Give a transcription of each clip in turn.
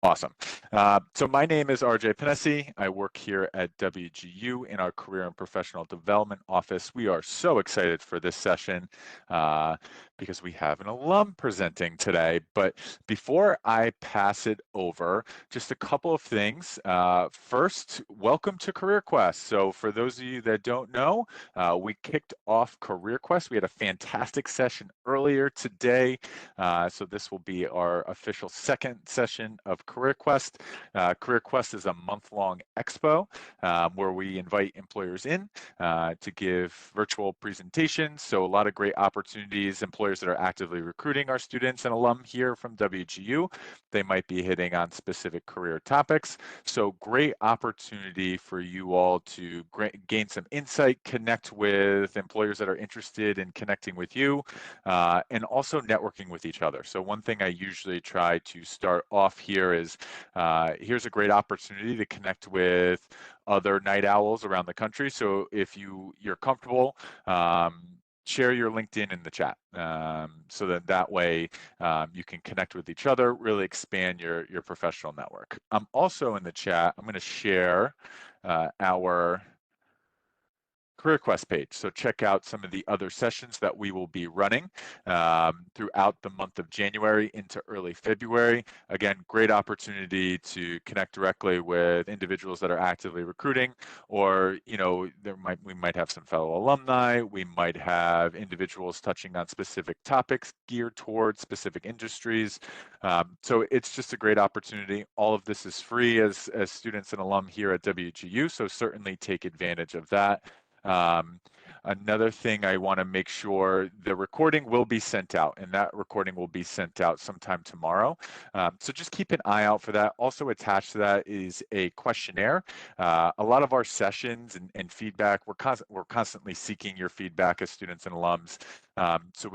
Awesome. So my name is RJ Panesi. I work here at WGU in our Career and Professional Development Office. We are so excited for this session uh, because we have an alum presenting today. But before I pass it over, just a couple of things. First, welcome to Career Quest. So for those of you that don't know, we kicked off Career Quest. We had a fantastic session earlier today. So this will be our official second session of Career Quest. Career Quest is a month-long expo where we invite employers in to give virtual presentations. So a lot of great opportunities, employers that are actively recruiting our students and alum here from WGU. They might be hitting on specific career topics. So great opportunity for you all to gain some insight, connect with employers that are interested in connecting with you, and also networking with each other. So one thing I usually try to start off here is here's a great opportunity to connect with other night owls around the country. So if you're comfortable, share your LinkedIn in the chat so that way you can connect with each other, really expand your professional network. I'm also in the chat. I'm going to share our Career Quest page. So check out some of the other sessions that we will be running throughout the month of January into early February. Again, great opportunity to connect directly with individuals that are actively recruiting, or we might have some fellow alumni. We might have individuals touching on specific topics geared towards specific industries. So it's just a great opportunity. All of this is free as students and alum here at WGU. So certainly take advantage of that. Um, Another thing I want to make sure, the recording will be sent out, and that recording will be sent out sometime tomorrow. So just keep an eye out for that. Also attached to that is a questionnaire. A lot of our sessions and feedback, we're constantly seeking your feedback as students and alums. So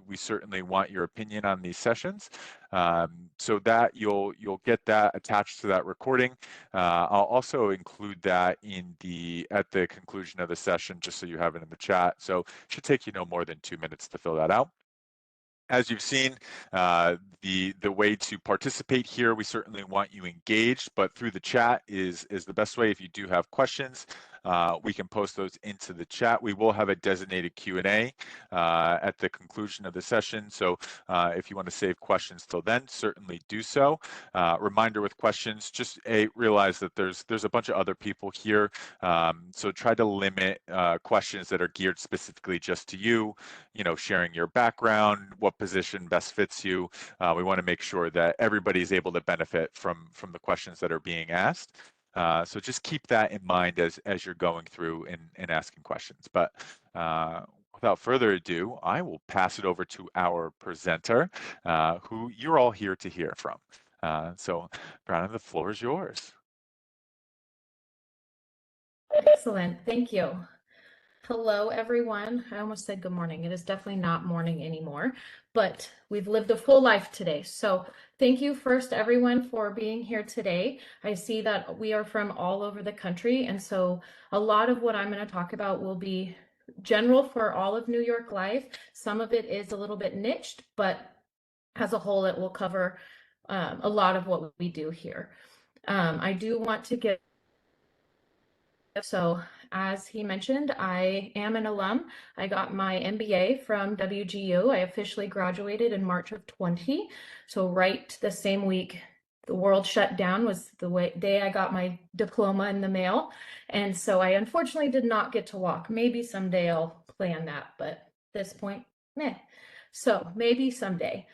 we certainly want your opinion on these sessions. So that you'll get that attached to that recording. I'll also include that at the conclusion of the session, just so you have it in the chat. So it should take you no more than 2 minutes to fill that out. As you've seen, the way to participate here, we certainly want you engaged, but through the chat is the best way. If you do have questions, we can post those into the chat. We will have a designated Q&A at the conclusion of the session. So if you want to save questions till then, certainly do so. Reminder with questions, just realize that there's a bunch of other people here. So try to limit questions that are geared specifically just to you, sharing your background, what position best fits you. We want to make sure that everybody is able to benefit from the questions that are being asked. So just keep that in mind as you're going through and asking questions. But without further ado, I will pass it over to our presenter, who you're all here to hear from. So Brandon, the floor is yours. Excellent, thank you. Hello, everyone. I almost said good morning. It is definitely not morning anymore, but we've lived a full life today. So thank you first, everyone, for being here today. I see that we are from all over the country, and so a lot of what I'm going to talk about will be general for all of New York Life. Some of it is a little bit niched, but as a whole, it will cover a lot of what we do here. I do want to give So as he mentioned, I am an alum. I got my MBA from WGU. I officially graduated in March of 20. So right the same week the world shut down was the day I got my diploma in the mail. And so I unfortunately did not get to walk. Maybe someday I'll plan that, but at this point, meh. So maybe someday.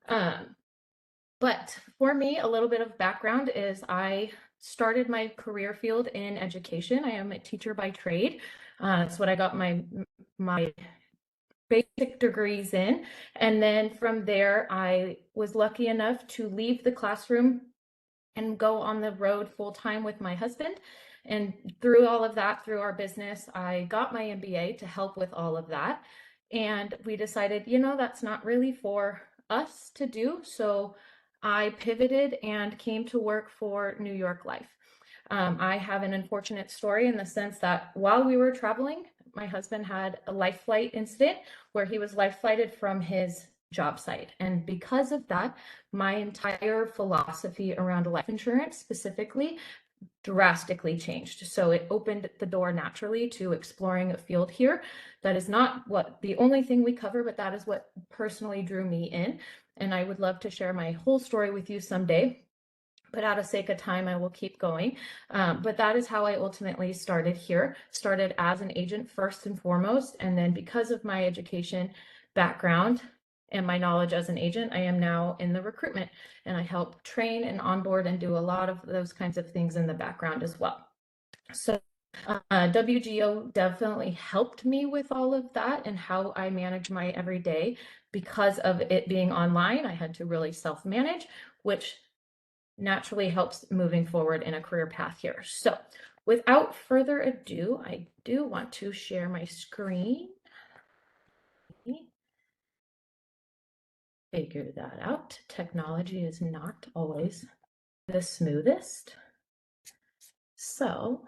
But for me, a little bit of background is I started my career field in education. I am a teacher by trade. That's what I got my basic degrees in. And then from there, I was lucky enough to leave the classroom and go on the road full time with my husband. And through all of that, through our business, I got my MBA to help with all of that. And we decided, that's not really for us to do. So I pivoted and came to work for New York Life. I have an unfortunate story in the sense that while we were traveling, my husband had a life flight incident where he was life flighted from his job site. And because of that, my entire philosophy around life insurance specifically drastically changed. So it opened the door naturally to exploring a field here. That is not what the only thing we cover, but that is what personally drew me in. And I would love to share my whole story with you someday. But out of sake of time, I will keep going. But that is how I ultimately started here. Started as an agent first and foremost. And then because of my education background and my knowledge as an agent, I am now in the recruitment, and I help train and onboard and do a lot of those kinds of things in the background as well. So WGO definitely helped me with all of that and how I manage my everyday. Because of it being online, I had to really self-manage, which naturally helps moving forward in a career path here. So without further ado, I do want to share my screen. Figure that out. Technology is not always the smoothest. So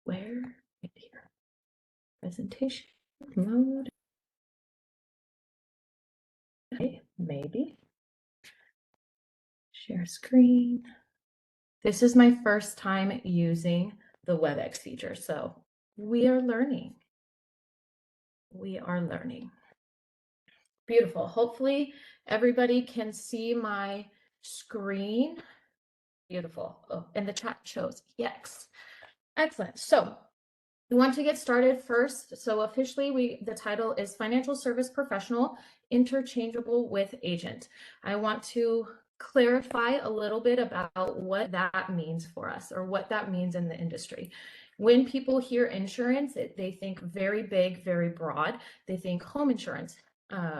where, right here, presentation mode. Okay, maybe. Share screen. This is my first time using the WebEx feature, so we are learning. We are learning. Beautiful. Hopefully everybody can see my screen. Beautiful. Oh, and the chat shows yes. Excellent. So we want to get started first. So officially the title is Financial Service Professional, Interchangeable with Agent. I want to clarify a little bit about what that means for us, or what that means in the industry. When people hear insurance, they think very big, very broad. They think home insurance,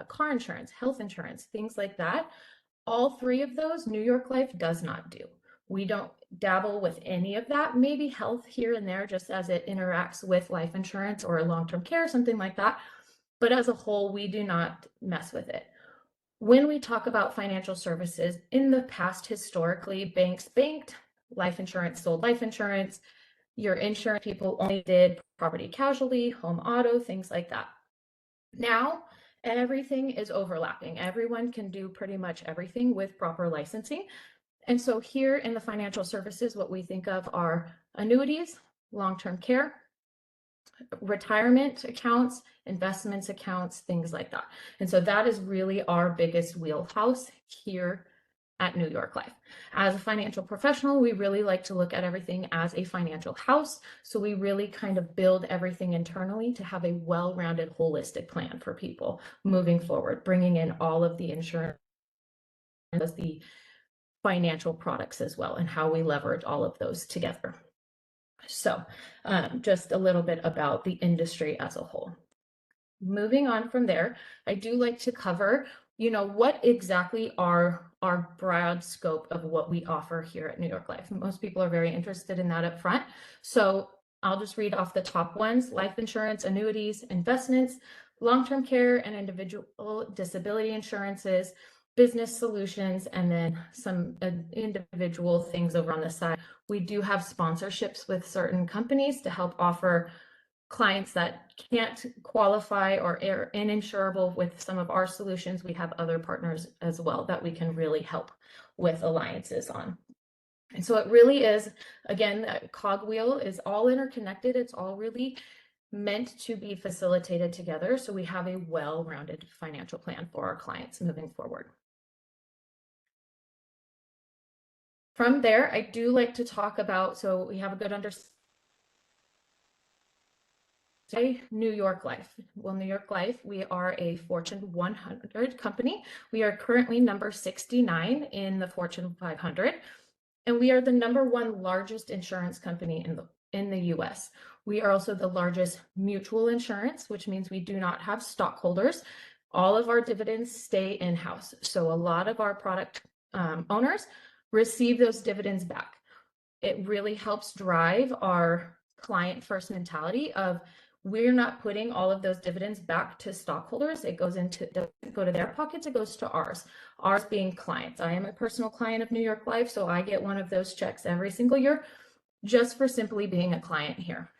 car insurance, health insurance, things like that. All three of those, New York Life does not do. We don't dabble with any of that, maybe health here and there, just as it interacts with life insurance or long-term care, something like that. But as a whole, we do not mess with it. When we talk about financial services, in the past, historically, banks banked, life insurance sold life insurance, your insurance people only did property casualty, home auto, things like that. Now, everything is overlapping. Everyone can do pretty much everything with proper licensing. And so here in the financial services, what we think of are annuities, long-term care, retirement accounts, investments accounts, things like that. And so that is really our biggest wheelhouse here at New York Life. As a financial professional, we really like to look at everything as a financial house. So we really kind of build everything internally to have a well-rounded, holistic plan for people moving forward, bringing in all of the insurance, the financial products as well, and how we leverage all of those together. So just a little bit about the industry as a whole. Moving on from there, I do like to cover, what exactly are our broad scope of what we offer here at New York Life. Most people are very interested in that up front. So I'll just read off the top ones: life insurance, annuities, investments, long-term care and individual disability insurances, business solutions, and then some individual things over on the side. We do have sponsorships with certain companies to help offer clients that can't qualify or are uninsurable with some of our solutions. We have other partners as well that we can really help with alliances on. And so it really is, again, that cogwheel is all interconnected. It's all really meant to be facilitated together, so we have a well-rounded financial plan for our clients moving forward. From there, I do like to talk about, so we have a good understanding. New York Life. Well, New York Life, we are a Fortune 100 company. We are currently number 69 in the Fortune 500, and we are the #1 largest insurance company in the US. We are also the largest mutual insurance, which means we do not have stockholders. All of our dividends stay in-house. So a lot of our product owners receive those dividends back. It really helps drive our client first mentality of, we're not putting all of those dividends back to stockholders. It doesn't go to their pockets, it goes to ours. Ours being clients. I am a personal client of New York Life, so I get one of those checks every single year just for simply being a client here.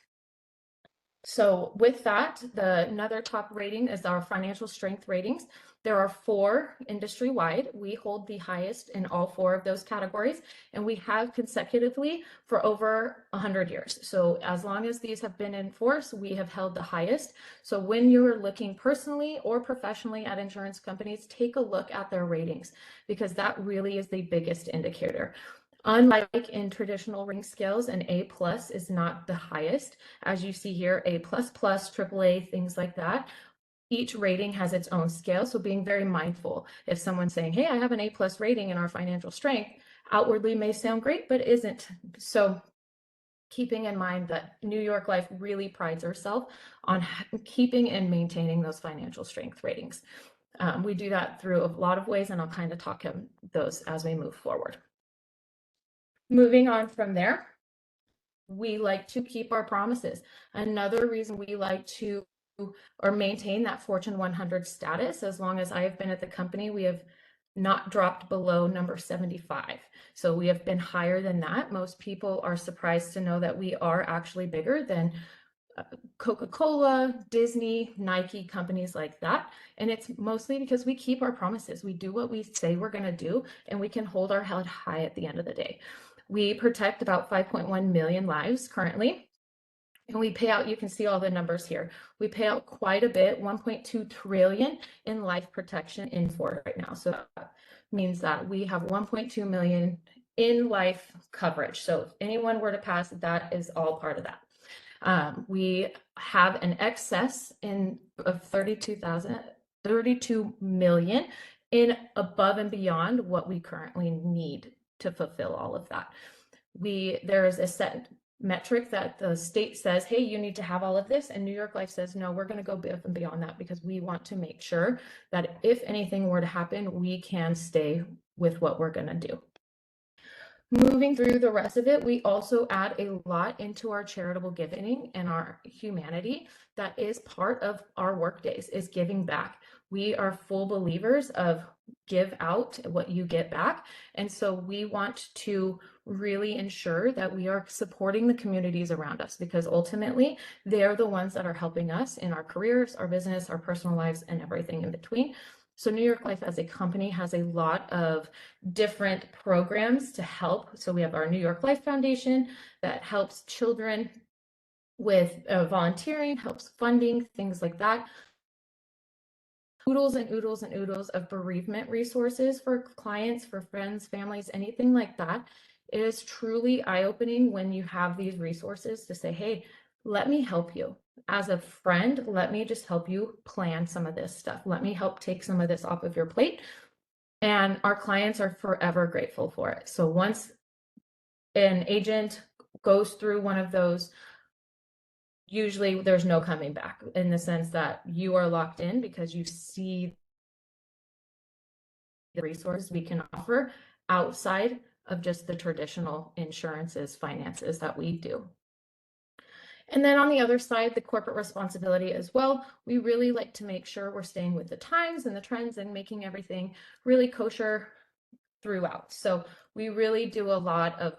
So with that, another top rating is our financial strength ratings. There are 4 industry-wide. We hold the highest in all 4 of those categories, and we have consecutively for over 100 years. So as long as these have been in force, we have held the highest. So when you're looking personally or professionally at insurance companies, take a look at their ratings, because that really is the biggest indicator. Unlike in traditional ring scales, an A+ is not the highest. As you see here, A++, AAA, things like that. Each rating has its own scale, so being very mindful. If someone's saying, hey, I have an A+ rating in our financial strength, outwardly may sound great, but isn't. So keeping in mind that New York Life really prides herself on keeping and maintaining those financial strength ratings. We do that through a lot of ways, and I'll kind of talk those as we move forward. Moving on from there, we like to keep our promises. Another reason we like to or maintain that Fortune 100 status, as long as I have been at the company, we have not dropped below number 75. So we have been higher than that. Most people are surprised to know that we are actually bigger than Coca-Cola, Disney, Nike, companies like that. And it's mostly because we keep our promises. We do what we say we're going to do, and we can hold our head high at the end of the day. We protect about 5.1 million lives currently, and we pay out, you can see all the numbers here. We pay out quite a bit, 1.2 trillion in life protection in force right now. So that means that we have 1.2 million in life coverage. So if anyone were to pass, that is all part of that. We have an excess of 32 million in above and beyond what we currently need to fulfill all of that. There is a set metric that the state says, hey, you need to have all of this, and New York Life says, no, we're going to go above and beyond that, because we want to make sure that if anything were to happen, we can stay with what we're going to do. Moving through the rest of it, we also add a lot into our charitable giving and our humanity. That is part of our work days, is giving back. We are full believers of give out what you get back. And so we want to really ensure that we are supporting the communities around us, because ultimately they're the ones that are helping us in our careers, our business, our personal lives, and everything in between. So New York Life as a company has a lot of different programs to help. So we have our New York Life Foundation that helps children with volunteering, helps funding, things like that. Oodles and oodles and oodles of bereavement resources for clients, for friends, families, anything like that. It is truly eye-opening when you have these resources to say, hey, let me help you. As a friend, let me just help you plan some of this stuff. Let me help take some of this off of your plate. And our clients are forever grateful for it. So once an agent goes through one of those, usually there's no coming back, in the sense that you are locked in because you see the resources we can offer outside of just the traditional insurances, finances that we do. And then on the other side, the corporate responsibility as well. We really like to make sure we're staying with the times and the trends and making everything really kosher throughout. So we really do a lot of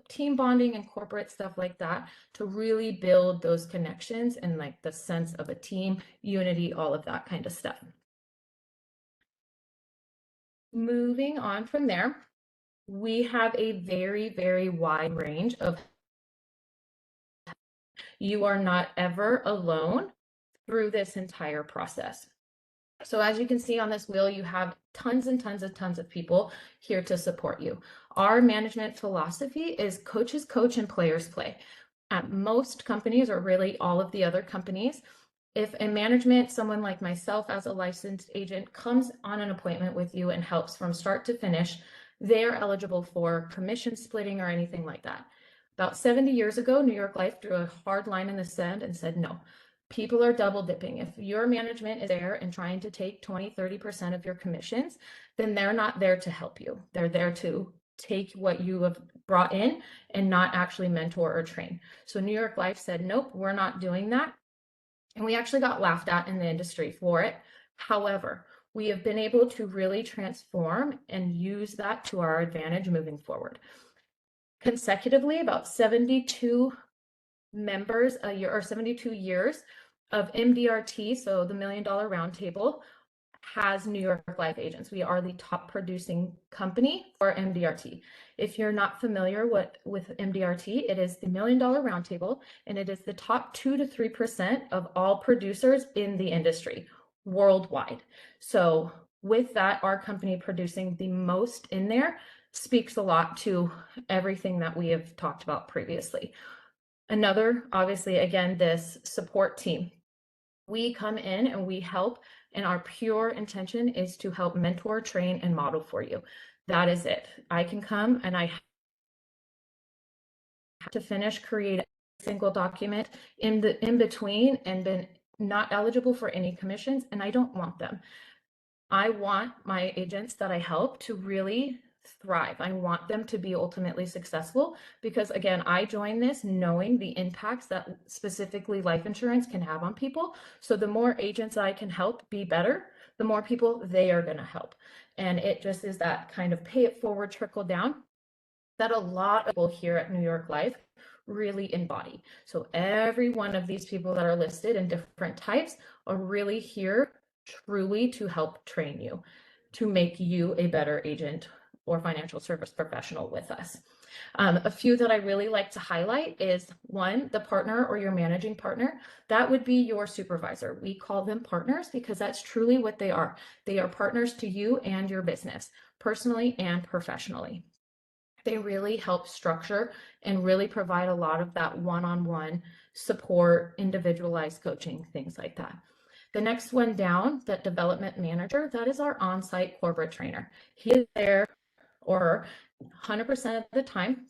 team bonding and corporate stuff like that to really build those connections and like the sense of a team, unity, all of that kind of stuff. Moving on from there, we have a very, very wide range of. You are not ever alone through this entire process. So as you can see on this wheel, you have tons and tons of people here to support you. Our management philosophy is coaches coach and players play. At most companies, or really all of the other companies, if in management, someone like myself as a licensed agent comes on an appointment with you and helps from start to finish, they're eligible for commission splitting or anything like that. About 70 years ago, New York Life drew a hard line in the sand and said, no, people are double dipping. If your management is there and trying to take 20-30% of your commissions, then they're not there to help you. They're there to take what you have brought in and not actually mentor or train. So New York Life said, nope, we're not doing that. And we actually got laughed at in the industry for it. However, we have been able to really transform and use that to our advantage moving forward. Consecutively, about 72 members a year, or 72 years of MDRT, so the $1 Million Roundtable, has New York Life agents. We are the top producing company for MDRT. If you're not familiar with MDRT, it is the $1 Million Roundtable, and it is the top 2 to 3% of all producers in the industry worldwide. So with that, our company producing the most in there speaks a lot to everything that we have talked about previously. Another, obviously, again, this support team. We come in and we help, and our pure intention is to help mentor, train, and model for you. That is it. I can come and I have to finish, create a single document in between, and been not eligible for any commissions, and I don't want them. I want my agents that I help to really thrive. I want them to be ultimately successful because, again, I joined this knowing the impacts that specifically life insurance can have on people. So the more agents I can help be better, the more people they are going to help. And it just is that kind of pay it forward, trickle down that a lot of people here at New York Life really embody. So every one of these people that are listed in different types are really here truly to help train you, to make you a better agent or financial service professional with us. A few that I really like to highlight is, one, the partner or your managing partner. That would be your supervisor. We call them partners because that's truly what they are. They are partners to you and your business, personally and professionally. They really help structure and really provide a lot of that one-on-one support, individualized coaching, things like that. The next one down, that development manager, that is our on-site corporate trainer. He is there, or 100% of the time,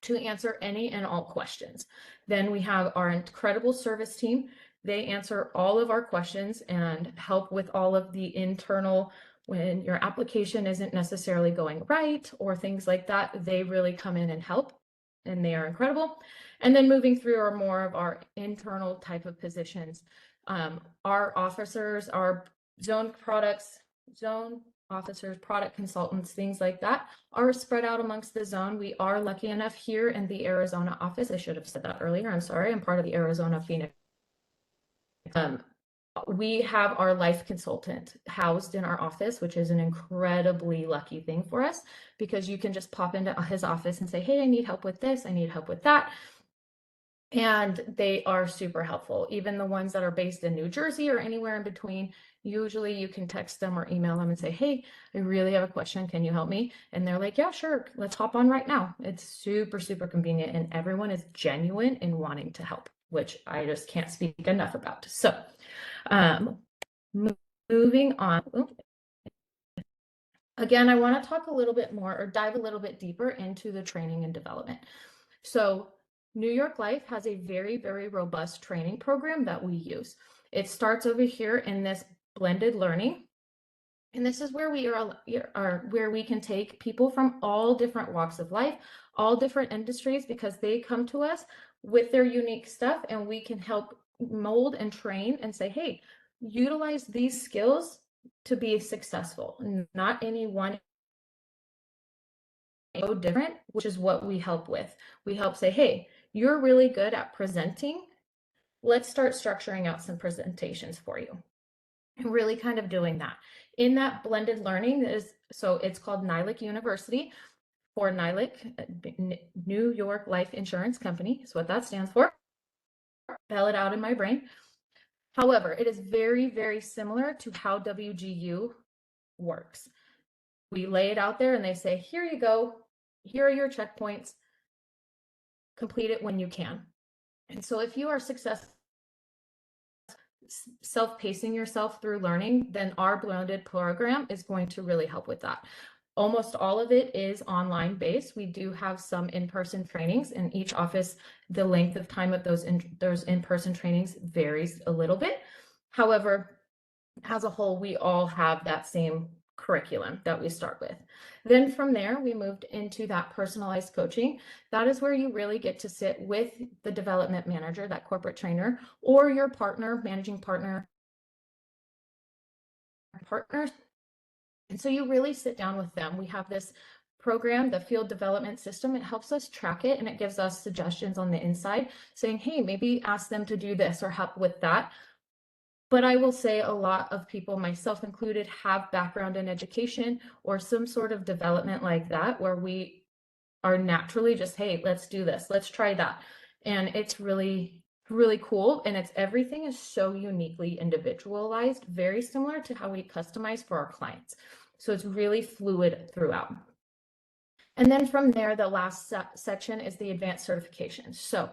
to answer any and all questions. Then we have our incredible service team. They answer all of our questions and help with all of the internal, when your application isn't necessarily going right or things like that, they really come in and help, and they are incredible. And then moving through are more of our internal type of positions. Our officers, our zone officers, product consultants, things like that are spread out amongst the zone. We are lucky enough here in the Arizona office. I should have said that earlier. I'm sorry. I'm part of the Arizona Phoenix. We have our life consultant housed in our office, which is an incredibly lucky thing for us because you can just pop into his office and say, hey, I need help with this. I need help with that. And they are super helpful. Even the ones that are based in New Jersey or anywhere in between, usually you can text them or email them and say, hey, I really have a question. Can you help me? And they're like, yeah, sure. Let's hop on right now. It's super, super convenient. And everyone is genuine in wanting to help, which I just can't speak enough about. So moving on. Again, I want to talk a little bit more or dive a little bit deeper into the training and development. So New York Life has a very, very robust training program that we use. It starts over here in this blended learning. And this is where we where we can take people from all different walks of life, all different industries, because they come to us with their unique stuff, and we can help mold and train and say, hey, utilize these skills to be successful. Not any one different, which is what we help with. We help say, hey, you're really good at presenting. Let's start structuring out some presentations for you. And really kind of doing that. In that blended learning is, so it's called NYLIC University, for NYLIC, New York Life Insurance Company is what that stands for. Spell it out in my brain. However, it is very, very similar to how WGU works. We lay it out there and they say, here you go. Here are your checkpoints. Complete it when you can. And so if you are successful self-pacing yourself through learning, then our blended program is going to really help with that. Almost all of it is online based. We do have some in-person trainings in each office. The length of time of those in-person trainings varies a little bit. However, as a whole, we all have that same curriculum that we start with. Then from there, we moved into that personalized coaching. That is where you really get to sit with the development manager, that corporate trainer, or your partner, managing partner, partners. And so you really sit down with them. We have this program, the field development system, it helps us track it and it gives us suggestions on the inside saying, hey, maybe ask them to do this or help with that. But I will say a lot of people, myself included, have background in education or some sort of development like that, where we are naturally just, hey, let's do this, let's try that. And it's really, really cool. And everything is so uniquely individualized, very similar to how we customize for our clients. So it's really fluid throughout. And then from there, the last section is the advanced certification. So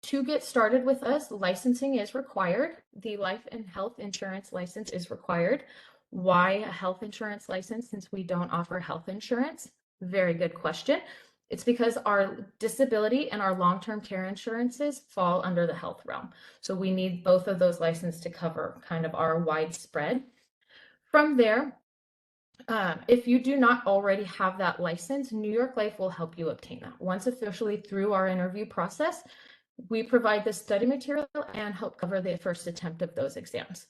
to get started with us, licensing is required. The life and health insurance license is required. Why a health insurance license since we don't offer health insurance? Very good question. It's because our disability and our long-term care insurances fall under the health realm. So we need both of those licenses to cover kind of our widespread. From there, if you do not already have that license, New York Life will help you obtain that. Once officially through our interview process, we provide the study material and help cover the first attempt of those exams.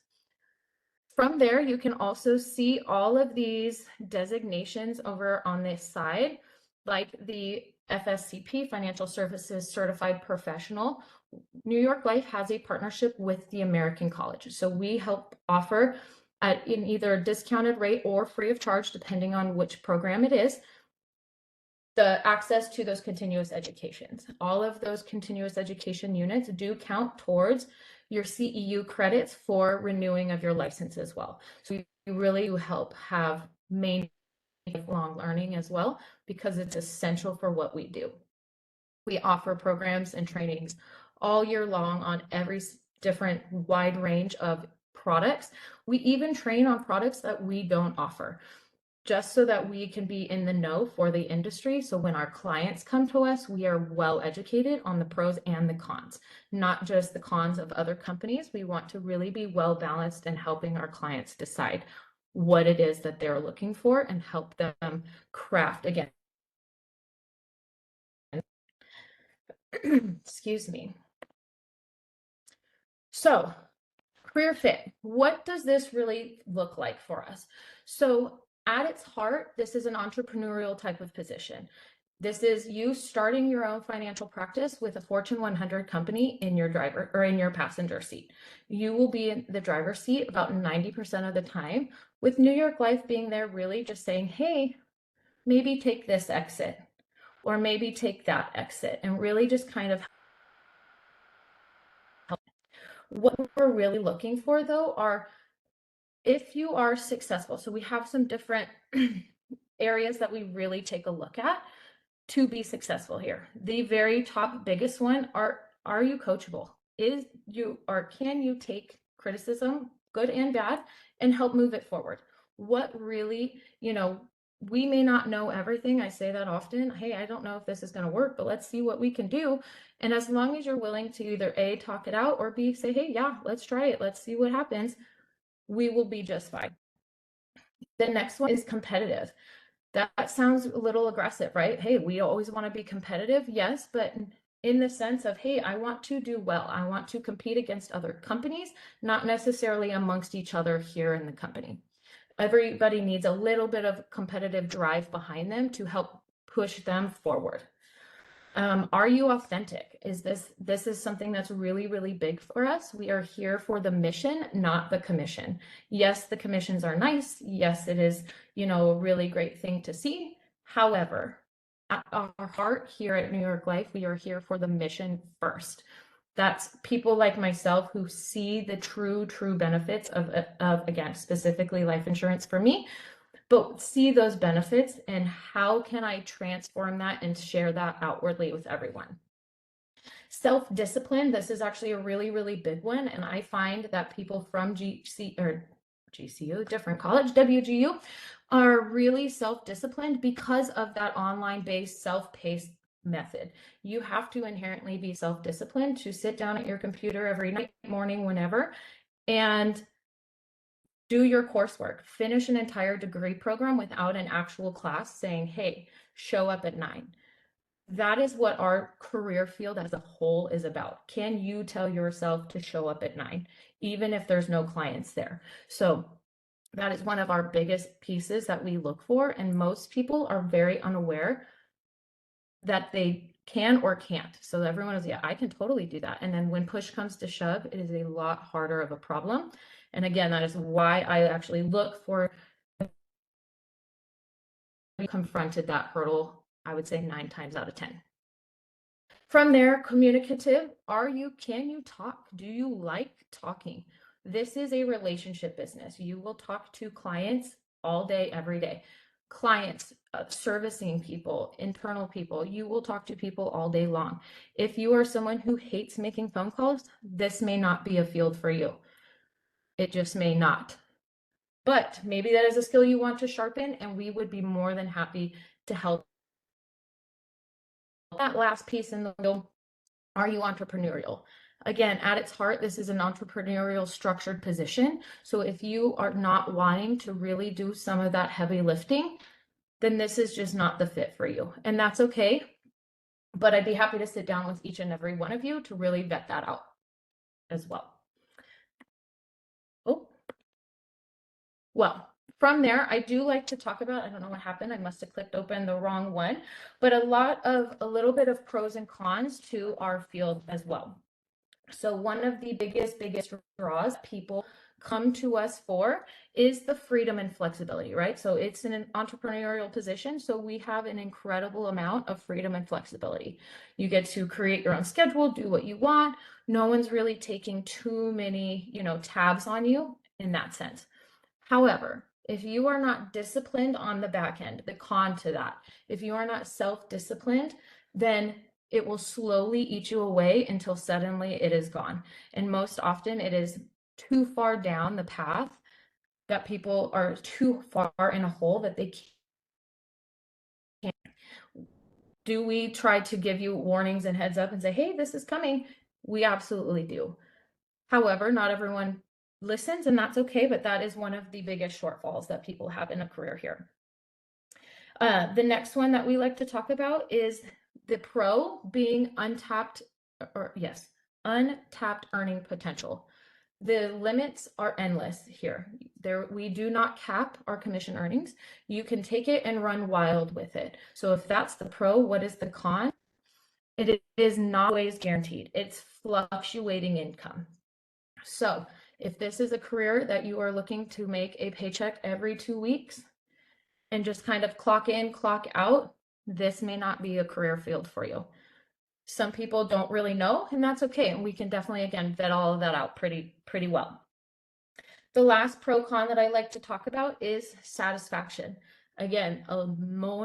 From there, you can also see all of these designations over on this side, like the FSCP, Financial Services Certified Professional. New York Life has a partnership with the American College. So we help offer in either a discounted rate or free of charge, depending on which program it is, the access to those continuous educations. All of those continuous education units do count towards your CEU credits for renewing of your license as well. So you really help have lifelong learning as well, because it's essential for what we do. We offer programs and trainings all year long on every different wide range of products. We even train on products that we don't offer, just so that we can be in the know for the industry. So when our clients come to us, we are well educated on the pros and the cons, not just the cons of other companies. We want to really be well balanced in helping our clients decide what it is that they're looking for and help them craft, again, excuse me. So career fit, what does this really look like for us? So at its heart, this is an entrepreneurial type of position. This is you starting your own financial practice with a Fortune 100 company in your driver or in your passenger seat. You will be in the driver's seat about 90% of the time, with New York Life being there really just saying, hey, maybe take this exit or maybe take that exit, and really just kind of help. What we're really looking for though are, if you are successful, so we have some different areas that we really take a look at to be successful here. The very top biggest one are you coachable? Can you take criticism, good and bad, and help move it forward? What really, we may not know everything. I say that often. Hey, I don't know if this is going to work, but let's see what we can do. And as long as you're willing to either A, talk it out, or B, say, hey, yeah, let's try it. Let's see what happens. We will be just fine. The next one is competitive. That sounds a little aggressive, right? Hey, we always want to be competitive. Yes, but in the sense of, hey, I want to do well. I want to compete against other companies, not necessarily amongst each other here in the company. Everybody needs a little bit of competitive drive behind them to help push them forward. Are you authentic? This is something that's really, really big for us. We are here for the mission, not the commission. Yes, the commissions are nice. Yes, it is, a really great thing to see. However, at our heart here at New York Life, we are here for the mission first. That's people like myself who see the true benefits of again, specifically life insurance for me, but see those benefits and how can I transform that and share that outwardly with everyone. Self-discipline, this is actually a really, really big one. And I find that people from GCU, different college, WGU, are really self-disciplined because of that online-based, self-paced method. You have to inherently be self-disciplined to sit down at your computer every night, morning, whenever, and do your coursework, finish an entire degree program without an actual class saying, hey, show up at 9. That is what our career field as a whole is about. Can you tell yourself to show up at 9, even if there's no clients there? So That is one of our biggest pieces that we look for, and most people are very unaware that they can or can't. So everyone is, yeah, I can totally do that. And then when push comes to shove, it is a lot harder of a problem. And again, that is why I actually look for confronted that hurdle, I would say 9 times out of 10. From there, communicative, can you talk? Do you like talking? This is a relationship business. You will talk to clients all day, every day. Clients, servicing people, internal people, you will talk to people all day long. If you are someone who hates making phone calls, this may not be a field for you. It just may not. But maybe that is a skill you want to sharpen, and we would be more than happy to help. That last piece in the middle, are you entrepreneurial? Again, at its heart, this is an entrepreneurial structured position. So if you are not wanting to really do some of that heavy lifting, then this is just not the fit for you. And that's okay. But I'd be happy to sit down with each and every one of you to really vet that out as well. Oh, well, from there, I do like to talk about, I don't know what happened, I must have clicked open the wrong one, but a little bit of pros and cons to our field as well. So one of the biggest draws people come to us for is the freedom and flexibility, right? So it's an entrepreneurial position. So we have an incredible amount of freedom and flexibility. You get to create your own schedule, do what you want. No one's really taking too many, tabs on you in that sense. However, if you are not disciplined on the back end, the con to that, if you are not self-disciplined, then it will slowly eat you away until suddenly it is gone. And most often it is too far down the path that people are too far in a hole that they can't. Do we try to give you warnings and heads up and say, hey, this is coming? We absolutely do. However, not everyone listens, and that's okay, but that is one of the biggest shortfalls that people have in a career here. The next one that we like to talk about is the pro being untapped earning potential. The limits are endless here. We do not cap our commission earnings. You can take it and run wild with it. So if that's the pro, what is the con? It is not always guaranteed. It's fluctuating income. So if this is a career that you are looking to make a paycheck every 2 weeks and just kind of clock in, clock out, this may not be a career field for you. Some people don't really know, and that's okay. And we can definitely, again, vet all of that out pretty well. The last pro con that I like to talk about is satisfaction. Again,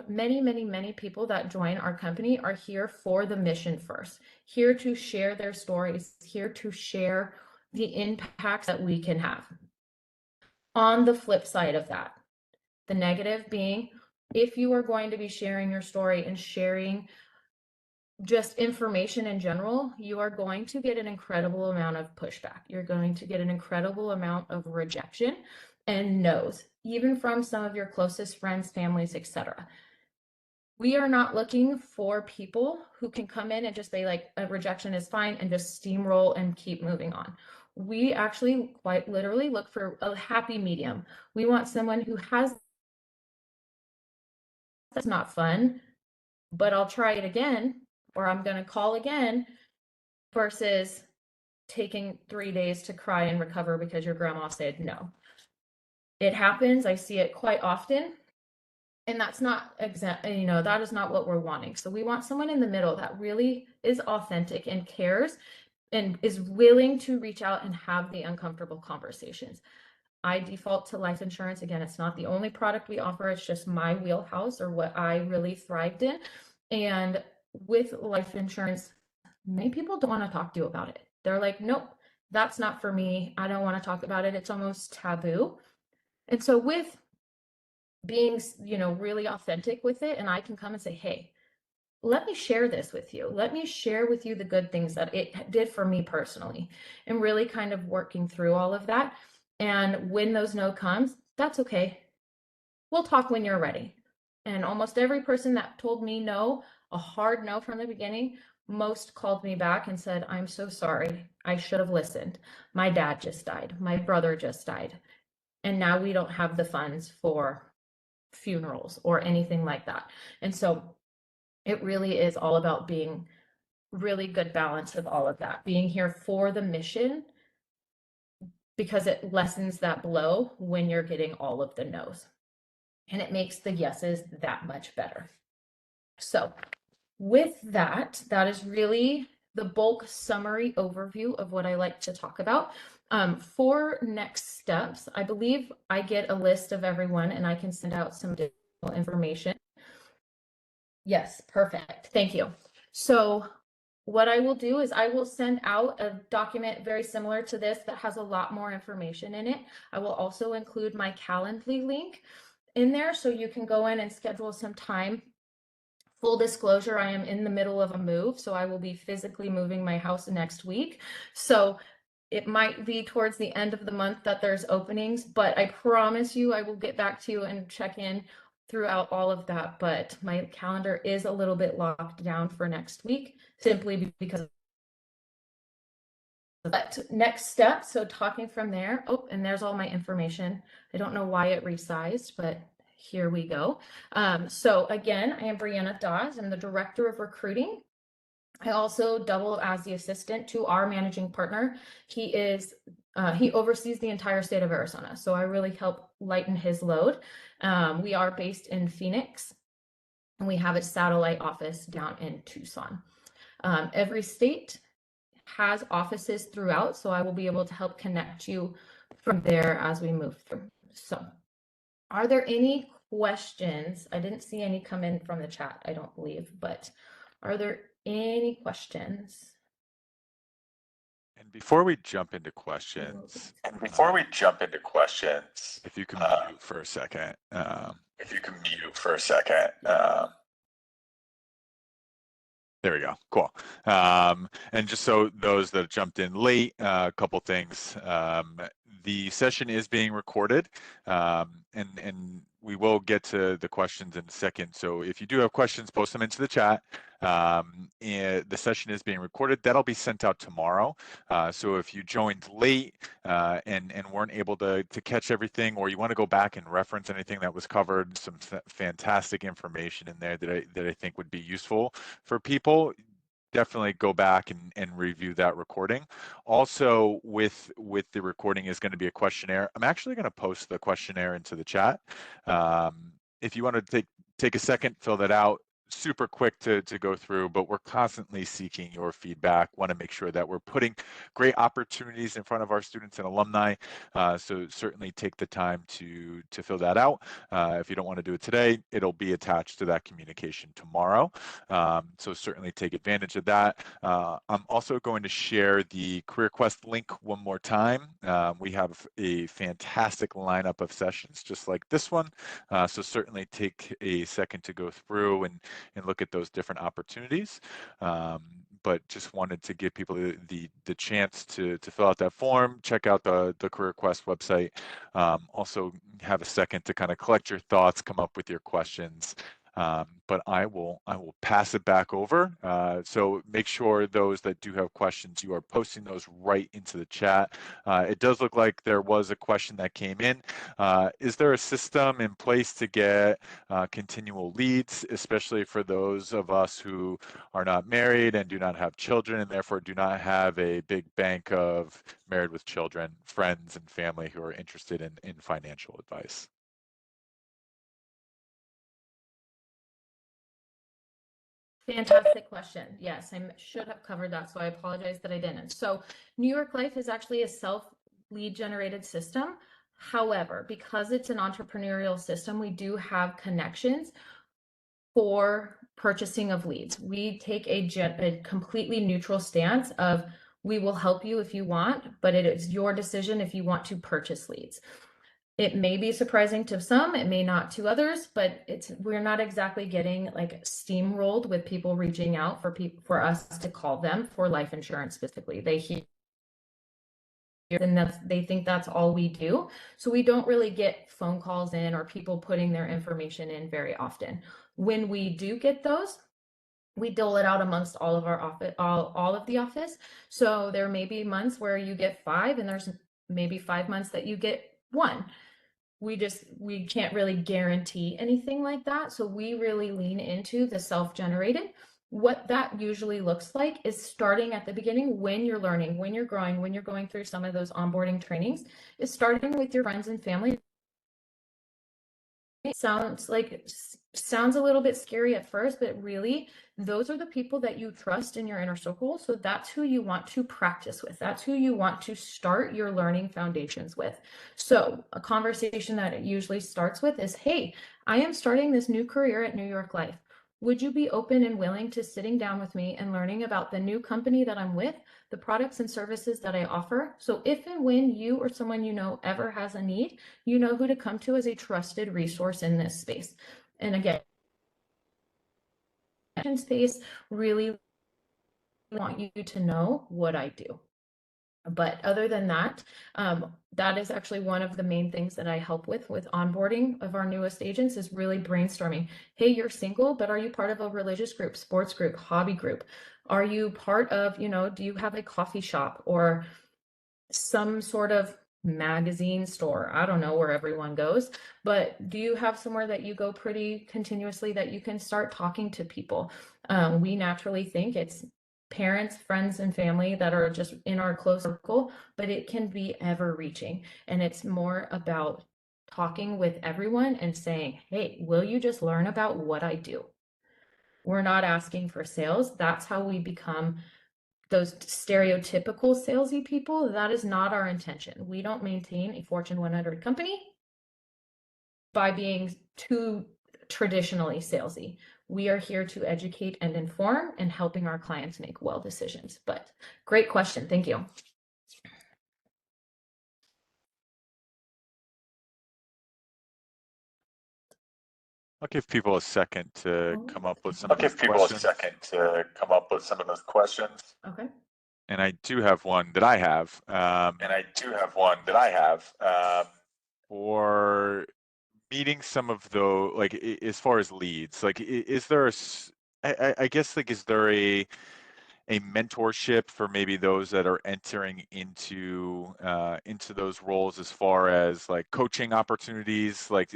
many people that join our company are here for the mission first, here to share their stories, here to share the impacts that we can have. On the flip side of that, the negative being, if you are going to be sharing your story and sharing just information in general, you are going to get an incredible amount of pushback. You're going to get an incredible amount of rejection and no's, even from some of your closest friends, families, etc. We are not looking for people who can come in and just say like a rejection is fine and just steamroll and keep moving on. We actually quite literally look for a happy medium. We want someone who has, that's not fun, but I'll try it again, or I'm going to call again, versus taking 3 days to cry and recover because your grandma said no. It happens. I see it quite often. And that's not that is not what we're wanting. So we want someone in the middle that really is authentic and cares and is willing to reach out and have the uncomfortable conversations. I default to life insurance. Again, it's not the only product we offer. It's just my wheelhouse or what I really thrived in. And with life insurance, many people don't want to talk to you about it. They're like, nope, that's not for me. I don't want to talk about it. It's almost taboo. And so with being, really authentic with it, and I can come and say, hey, let me share this with you. Let me share with you the good things that it did for me personally, and really kind of working through all of that. And when those no comes, that's okay. We'll talk when you're ready. And almost every person that told me no, a hard no from the beginning, most called me back and said, I'm so sorry. I should have listened. My dad just died. My brother just died. and now we don't have the funds for funerals or anything like that. And so it really is all about being really good balance of all of that, being here for the mission, because it lessens that blow when you're getting all of the no's, and it makes the yeses that much better. So with that, that is really the bulk summary overview of what I like to talk about. For next steps, I believe I get a list of everyone and I can send out some additional information. Yes, perfect. Thank you. So what I will do is I will send out a document very similar to this that has a lot more information in it. I will also include my Calendly link in there so you can go in and schedule some time. Full disclosure, I am in the middle of a move, so I will be physically moving my house next week. So it might be towards the end of the month that there's openings, but I promise you I will get back to you and check in throughout all of that. But my calendar is a little bit locked down for next week, simply because. But next step, so talking from there, oh, and there's all my information. I don't know why it resized, but here we go. So again, I am Brianna Dawes. I'm the Director of Recruiting. I also double as the assistant to our managing partner. He oversees the entire state of Arizona, so I really help lighten his load. We are based in Phoenix, and we have a satellite office down in Tucson. Every state has offices throughout, so I will be able to help connect you from there as we move through. So are there any questions? I didn't see any come in from the chat, I don't believe, but are there any questions? And before we jump into questions, if you can mute for a second, there we go. Cool. And just so those that jumped in late, a couple things. The session is being recorded, and we will get to the questions in a second. So if you do have questions, post them into the chat. And the session is being recorded. That'll be sent out tomorrow. So if you joined late and weren't able to catch everything, or you want to go back and reference anything that was covered, some fantastic information in there that I think would be useful for people, definitely go back and review that recording. Also, with the recording is going to be a questionnaire. I'm actually going to post the questionnaire into the chat. If you want to take a second, fill that out. Super quick to go through, but we're constantly seeking your feedback. Want to make sure that we're putting great opportunities in front of our students and alumni. So certainly take the time to fill that out. If you don't want to do it today, it'll be attached to that communication tomorrow. So certainly take advantage of that. I'm also going to share the CareerQuest link one more time. We have a fantastic lineup of sessions just like this one. So certainly take a second to go through and look at those different opportunities. But just wanted to give people the chance to fill out that form, check out the CareerQuest website. Also have a second to kind of collect your thoughts, come up with your questions. But I will pass it back over. So make sure those that do have questions, you are posting those right into the chat. It does look like there was a question that came in. Is there a system in place to get continual leads, especially for those of us who are not married and do not have children, and therefore do not have a big bank of married with children, friends and family who are interested in financial advice? Fantastic question. Yes, I should have covered that, so I apologize that I didn't. So New York Life is actually a self-lead generated system. However, because it's an entrepreneurial system, we do have connections for purchasing of leads. We take a completely neutral stance of we will help you if you want, but it is your decision if you want to purchase leads. It may be surprising to some, it may not to others, but we're not exactly getting like steamrolled with people reaching out for us to call them for life insurance specifically. They hear and they think that's all we do. So we don't really get phone calls in or people putting their information in very often. When we do get those, we dole it out amongst all of our office, all of the office. So there may be months where you get 5, and there's maybe 5 months that you get 1. we can't really guarantee anything like that. So we really lean into the self-generated. What that usually looks like is starting at the beginning when you're learning, when you're growing, when you're going through some of those onboarding trainings, is starting with your friends and family. It sounds a little bit scary at first, but really those are the people that you trust in your inner circle. So that's who you want to practice with. That's who you want to start your learning foundations with. So a conversation that it usually starts with is, hey, I am starting this new career at New York Life. Would you be open and willing to sitting down with me and learning about the new company that I'm with, the products and services that I offer? So if and when you or someone you know ever has a need, you know who to come to as a trusted resource in this space. And again, space really want you to know what I do. But other than that, that is actually one of the main things that I help with onboarding of our newest agents is really brainstorming. Hey, you're single, but are you part of a religious group, sports group, hobby group? Are you part of, do you have a coffee shop or some sort of magazine store? I don't know where everyone goes, but do you have somewhere that you go pretty continuously that you can start talking to people? We naturally think it's parents, friends, and family that are just in our close circle, but it can be ever reaching. And it's more about talking with everyone and saying, hey, will you just learn about what I do? We're not asking for sales. That's how we become those stereotypical salesy people. That is not our intention. We don't maintain a Fortune 100 company by being too traditionally salesy. We are here to educate and inform and helping our clients make well decisions. But great question. Thank you. I'll give people a second to come up with some I'll of those give people a questions. second to come up with some of those questions. Okay. And I do have one that I have. For meeting some of the, like, as far as leads, like, is there I guess, like, is there a mentorship for maybe those that are entering into those roles as far as like coaching opportunities, like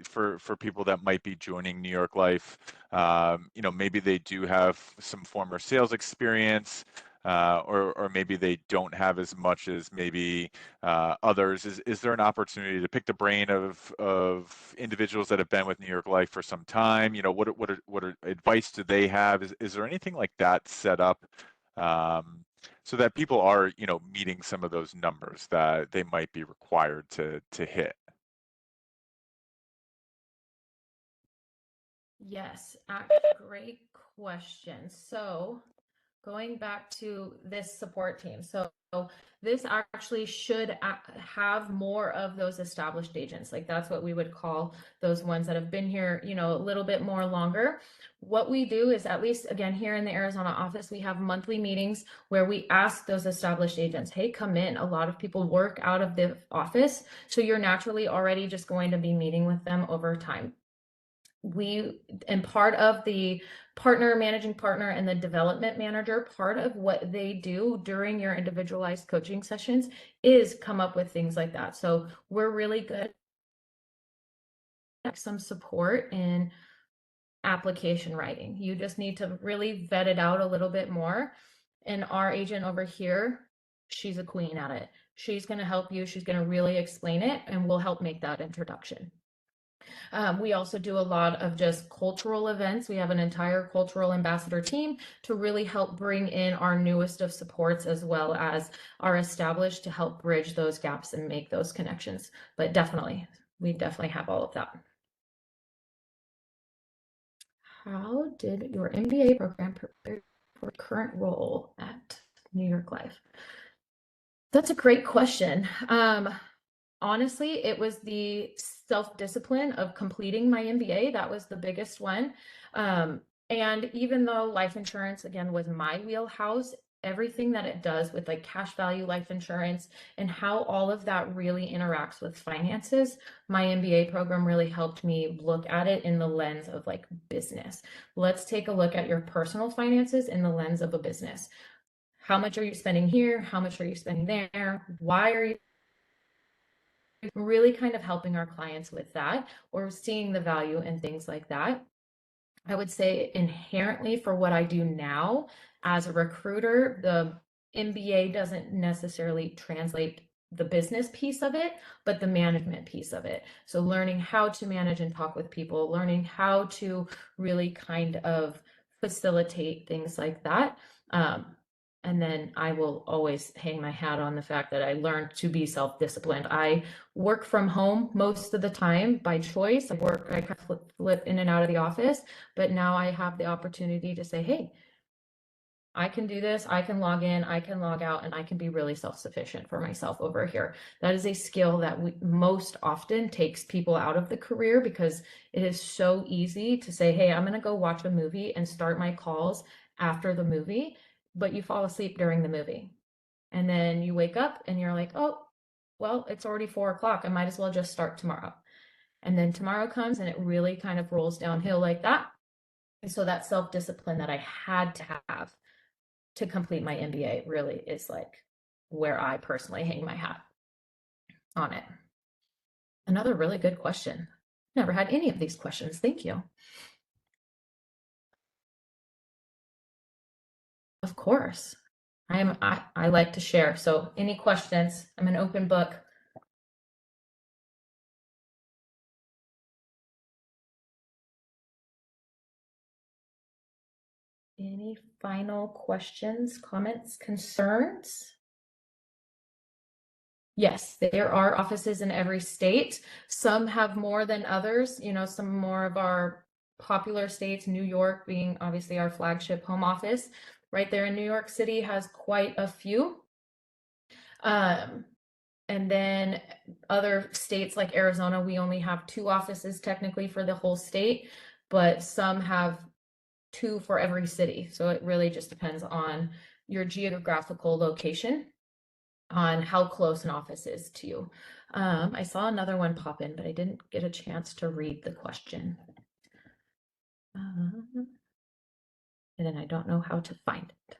for people that might be joining New York Life? Maybe they do have some former sales experience, or maybe they don't have as much as maybe others. Is there an opportunity to pick the brain of individuals that have been with New York Life for some time? What advice do they have? Is there anything like that set up, so that people are, meeting some of those numbers that they might be required to hit? Yes, great question. So going back to this support team. So this actually should have more of those established agents. Like that's what we would call those ones that have been here, a little bit more longer. What we do is, at least again, here in the Arizona office, we have monthly meetings where we ask those established agents, hey, come in. A lot of people work out of the office. So you're naturally already just going to be meeting with them over time. And part of the managing partner and the development manager, part of what they do during your individualized coaching sessions is come up with things like that. So we're really good at some support in application writing. You just need to really vet it out a little bit more. And our agent over here, she's a queen at it. She's going to help you. She's going to really explain it, and we'll help make that introduction. We also do a lot of just cultural events. We have an entire cultural ambassador team to really help bring in our newest of supports, as well as our established, to help bridge those gaps and make those connections. But definitely, we definitely have all of that. How did your MBA program prepare for current role at New York Life? That's a great question. Honestly, it was the self-discipline of completing my MBA. That was the biggest one. And even though life insurance, again, was my wheelhouse, everything that it does with like cash value life insurance and how all of that really interacts with finances, my MBA program really helped me look at it in the lens of like business. Let's take a look at your personal finances in the lens of a business. How much are you spending here? How much are you spending there? Why are you really kind of helping our clients with that, or seeing the value in things like that. I would say inherently for what I do now as a recruiter, the MBA doesn't necessarily translate the business piece of it, but the management piece of it. So learning how to manage and talk with people, learning how to really kind of facilitate things like that. And then I will always hang my hat on the fact that I learned to be self-disciplined. I work from home most of the time by choice. I flip in and out of the office, but now I have the opportunity to say, hey, I can do this, I can log in, I can log out, and I can be really self-sufficient for myself over here. That is a skill that most often takes people out of the career, because it is so easy to say, hey, I'm going to go watch a movie and start my calls after the movie, but you fall asleep during the movie. And then you wake up and you're like, oh, well, it's already 4 o'clock. I might as well just start tomorrow. And then tomorrow comes and it really kind of rolls downhill like that. And so that self-discipline that I had to have to complete my MBA really is like where I personally hang my hat on it. Another really good question. Never had any of these questions. Thank you. Of course. I like to share. So any questions? I'm an open book. Any final questions, comments, concerns? Yes, there are offices in every state. Some have more than others. You know, some more of our popular states, New York being obviously our flagship home office, right there in New York City has quite a few. And then other states like Arizona, we only have 2 offices technically for the whole state, but some have 2 for every city. So it really just depends on your geographical location, on how close an office is to you. I saw another one pop in, but I didn't get a chance to read the question. And then I don't know how to find it.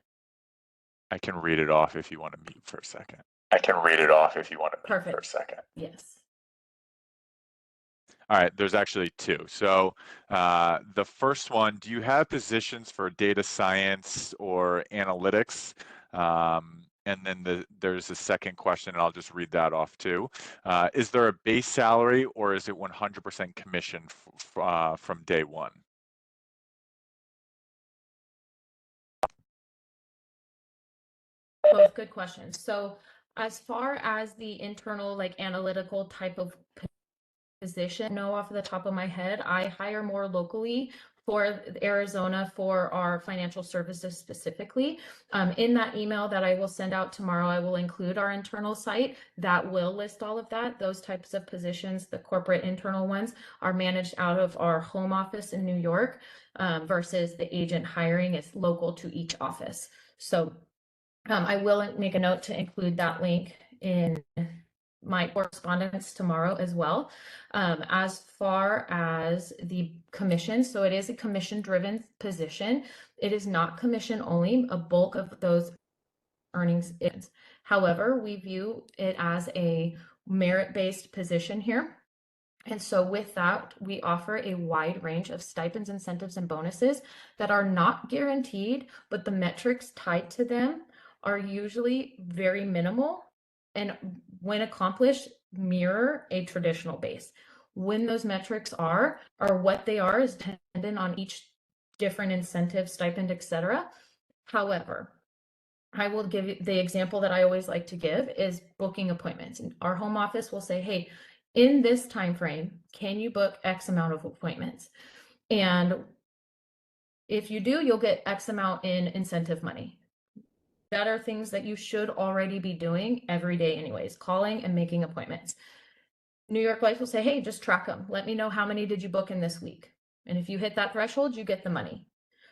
I can read it off if you want to mute for a second. I can read it off if you want to mute for a Perfect. second. Yes. All right, there's actually 2. So the first one, do you have positions for data science or analytics? And then there's a second question, and I'll just read that off too. Is there a base salary, or is it 100% commission from day one? Both good questions. So as far as the internal, like analytical type of position, no, off the top of my head, I hire more locally for Arizona for our financial services specifically. In that email that I will send out tomorrow, I will include our internal site that will list all of that. Those types of positions, the corporate internal ones, are managed out of our home office in New York, versus the agent hiring is local to each office. So I will make a note to include that link in my correspondence tomorrow as well. As far as the commission, so it is a commission-driven position. It is not commission only. A bulk of those earnings is. However, we view it as a merit-based position here. And so with that, we offer a wide range of stipends, incentives, and bonuses that are not guaranteed, but the metrics tied to them are usually very minimal, and when accomplished, mirror a traditional base. When those metrics are what they are is dependent on each different incentive, stipend, etc. However, I will give you the example that I always like to give is booking appointments. And our home office will say, hey, in this time frame, can you book X amount of appointments? And if you do, you'll get X amount in incentive money. That are things that you should already be doing every day anyways, calling and making appointments. New York Life will say, hey, just track them. Let me know how many did you book in this week. And if you hit that threshold, you get the money.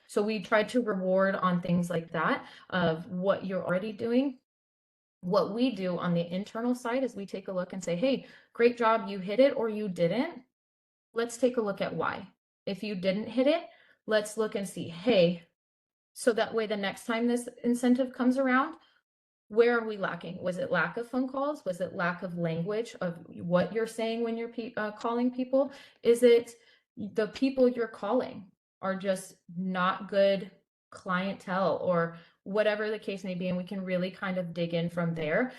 So we try to reward on things like that of what you're already doing. What we do on the internal side is we take a look and say, hey, great job, you hit it or you didn't. Let's take a look at why. If you didn't hit it, let's look and see, hey, so that way the next time this incentive comes around, where are we lacking? Was it lack of phone calls? Was it lack of language of what you're saying when you're calling people? Is it the people you're calling are just not good clientele or whatever the case may be? And we can really kind of dig in from there.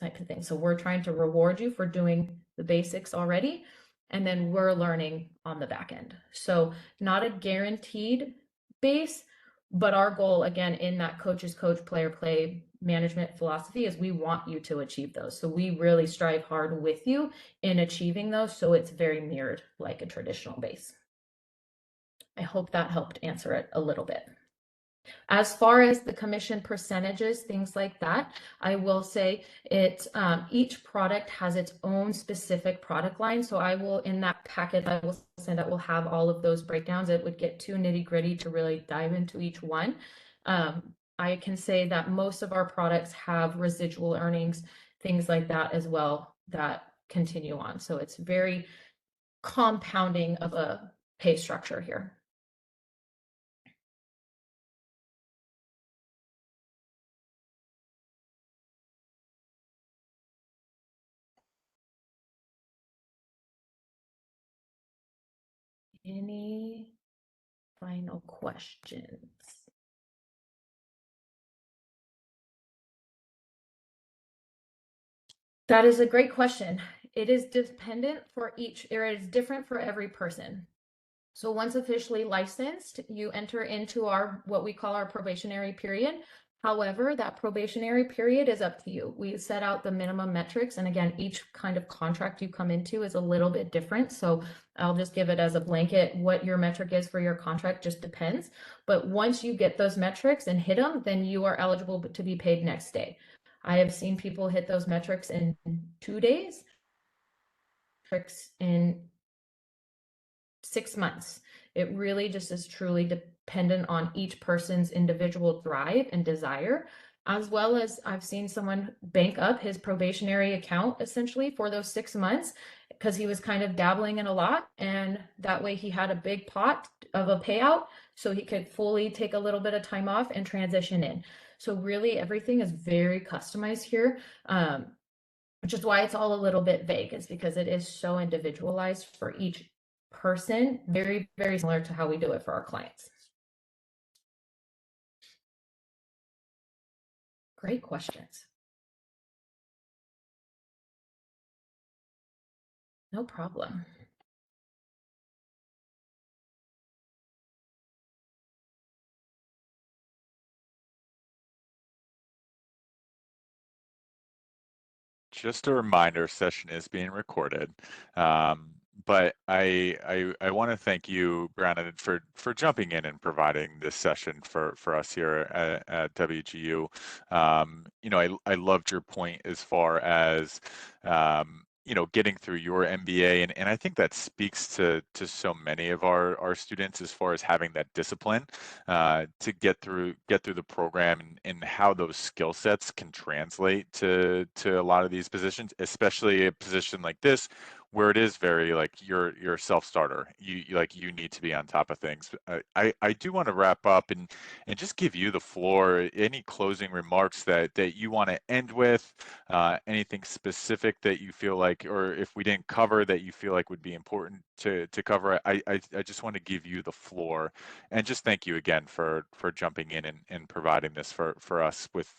Type of thing. So we're trying to reward you for doing the basics already, and then we're learning on the back end. So not a guaranteed base, but our goal, again, in that coach's coach, player play management philosophy is we want you to achieve those. So we really strive hard with you in achieving those. So it's very mirrored like a traditional base. I hope that helped answer it a little bit. As far as the commission percentages, things like that, I will say it, each product has its own specific product line. So I will, in that packet, I will send out, we'll have all of those breakdowns. It would get too nitty gritty to really dive into each one. I can say that most of our products have residual earnings, things like that as well, that continue on. So it's very compounding of a pay structure here. Any final questions? That is a great question. It is dependent for each, or it is different for every person. So once officially licensed, you enter into our, what we call our probationary period. However, that probationary period is up to you. We set out the minimum metrics. And again, each kind of contract you come into is a little bit different. So I'll just give it as a blanket. What your metric is for your contract just depends. But once you get those metrics and hit them, then you are eligible to be paid next day. I have seen people hit those metrics in 2 days, metrics in 6 months. It really just is truly dependent on each person's individual drive and desire, as well as I've seen someone bank up his probationary account essentially for those 6 months because he was kind of dabbling in a lot, and that way he had a big pot of a payout so he could fully take a little bit of time off and transition in. So really everything is very customized here, which is why it's all a little bit vague, is because it is so individualized for each person, very, very similar to how we do it for our clients. Great questions. No problem. Just a reminder, session is being recorded. But I want to thank you, Brandon, for jumping in and providing this session for us here at WGU. You know, I loved your point as far as you know, getting through your MBA, and I think that speaks to so many of our students as far as having that discipline to get through the program, and how those skill sets can translate to a lot of these positions, especially a position like this where it is very like you're a self-starter. You need to be on top of things. I do want to wrap up and just give you the floor. Any closing remarks that you want to end with? Anything specific that you feel like, or if we didn't cover that you feel like would be important to cover? I just want to give you the floor, and just thank you again for jumping in and providing this for us with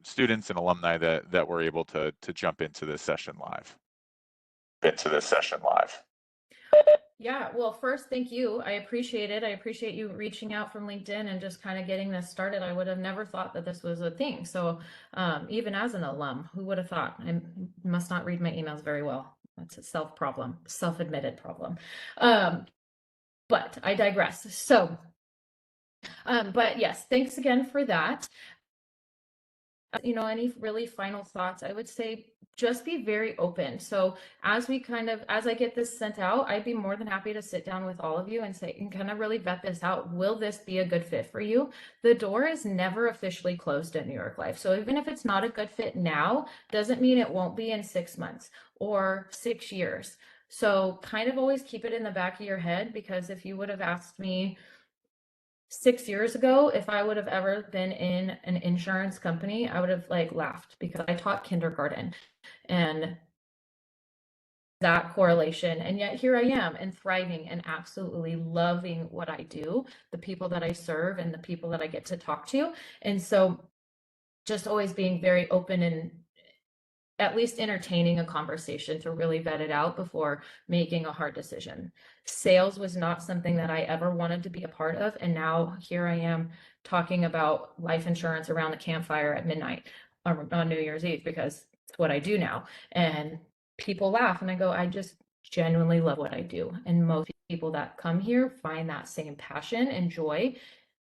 students and alumni that were able to jump into this session live. Yeah, well, first, thank you. I appreciate it. I appreciate you reaching out from LinkedIn and just kind of getting this started. I would have never thought that this was a thing. So even as an alum, who would have thought? I must not read my emails very well. That's a self-admitted problem. But I digress. So, but yes, thanks again for that. You know, any really final thoughts? I would say just be very open. So as I get this sent out, I'd be more than happy to sit down with all of you and say, and kind of really vet this out. Will this be a good fit for you? The door is never officially closed at New York Life. So even if it's not a good fit now, doesn't mean it won't be in 6 months or 6 years. So kind of always keep it in the back of your head, because if you would have asked me 6 years ago, if I would have ever been in an insurance company, I would have like laughed because I taught kindergarten and that correlation. And yet here I am and thriving and absolutely loving what I do, the people that I serve and the people that I get to talk to. And so just always being very open and at least entertaining a conversation to really vet it out before making a hard decision. Sales was not something that I ever wanted to be a part of. And now here I am talking about life insurance around the campfire at midnight on New Year's Eve because it's what I do now. And people laugh and I go, I just genuinely love what I do. And most people that come here find that same passion and joy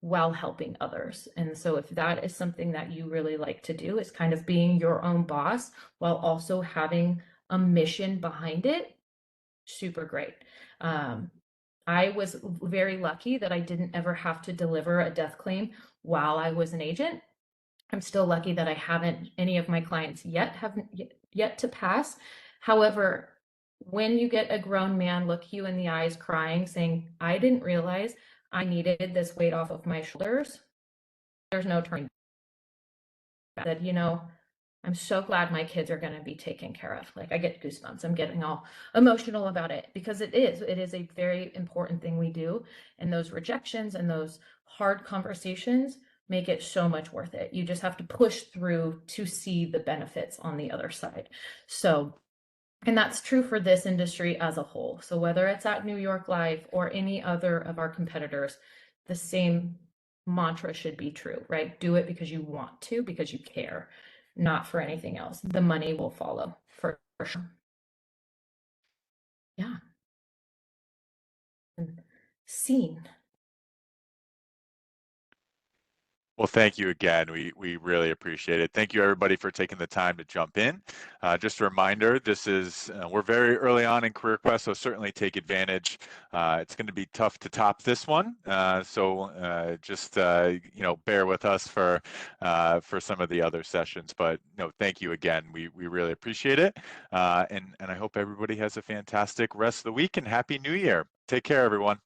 while helping others. And so if that is something that you really like to do, is kind of being your own boss while also having a mission behind it, super great. I was very lucky that I didn't ever have to deliver a death claim while I was an agent. I'm still lucky that I haven't, any of my clients haven't yet to pass. However, when you get a grown man look you in the eyes crying, saying, I didn't realize I needed this weight off of my shoulders, there's no turning back. That, you know, I'm so glad my kids are going to be taken care of. Like I get goosebumps. I'm getting all emotional about it because it is a very important thing we do. And those rejections and those hard conversations make it so much worth it. You just have to push through to see the benefits on the other side. So, and that's true for this industry as a whole. So whether it's at New York Life or any other of our competitors, the same mantra should be true, right? Do it because you want to, because you care, not for anything else. The money will follow for sure. Yeah. Scene. Well, thank you again. We really appreciate it. Thank you everybody for taking the time to jump in. Just a reminder, this is, we're very early on in Career Quest, so certainly take advantage. It's going to be tough to top this one. Just, you know, bear with us for some of the other sessions, but no, thank you again. We really appreciate it. And I hope everybody has a fantastic rest of the week and Happy New Year. Take care, everyone.